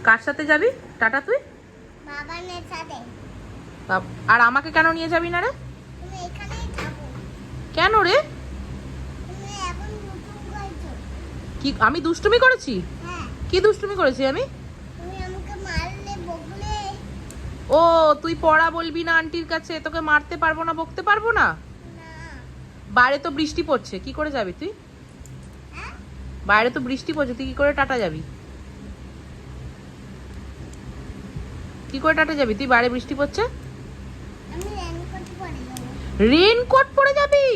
কার সাথে যাবি টাটা তুই? বাবানের সাথে। আর আমাকে কেন নিয়ে যাবি না রে? তুমি এখানেই থাকো। কেন রে? তুমি এখন নতুন করেছো। কি আমি দুষ্টুমি করেছি? হ্যাঁ। কি দুষ্টুমি করেছি আমি? তুমি আমাকে মারলে বকলে। ও তুই পড়া বলবি না আন্টির কাছে, তোকে মারতে পারবো না বকতে পারবো না? না। বাইরে তো বৃষ্টি পড়ছে, কি করে যাবি তুই? হ্যাঁ? বাইরে তো বৃষ্টি পড়ছে, তুই কি করে টাটা যাবি? কি করে টাটা যাবি তুই? বাইরে বৃষ্টি পড়ছে। আমি রেনকোট পরে যাবো। রেনকোট পরে যাবি?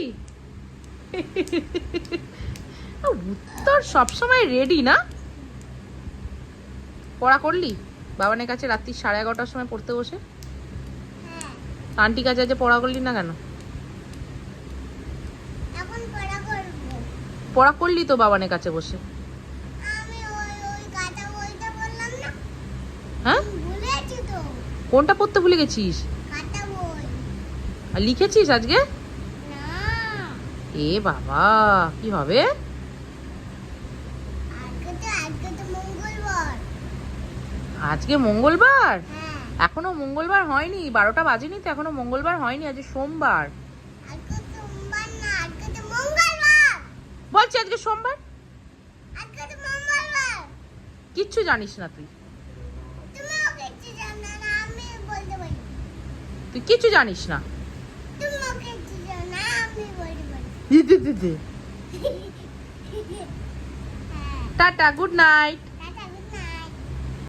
উত্তর সবসময় রেডি না? পড়া করলি বাবানের কাছে রাত্রি 11:30টার সময় পড়তে বসে? হ্যাঁ। আন্টি কাছে যে পড়া করলি না কেন? এখন পড়া করবো। পড়া করলি তো বাবানের কাছে বসে। আমি ওই ওই কাটা বইটা বললাম না। হ্যাঁ, ভুলেছি তো। কোনটা পড়তে ভুলে গেছিস? কাটা বই। আর লিখেছিস আজকে? না। এ বাবা, কি হবে? আজকে তো মঙ্গলবার। আজকে মঙ্গলবার? হ্যাঁ। এখনো মঙ্গলবার হয়নি, 12টা বাজেনি তো, এখনো মঙ্গলবার হয়নি, আজ সোমবার। আজকে সোমবার না, আজকে তো মঙ্গলবার। বলছি আজকে সোমবার। আজকে তো মঙ্গলবার। কিচ্ছু জানিস না তুই। তুমিও কিছু জানো না, আমি বলতে পারি। তুই কিচ্ছু জানিস না। তুমিও কিছু জানো না, আমি বলতে পারি। Tata, good night.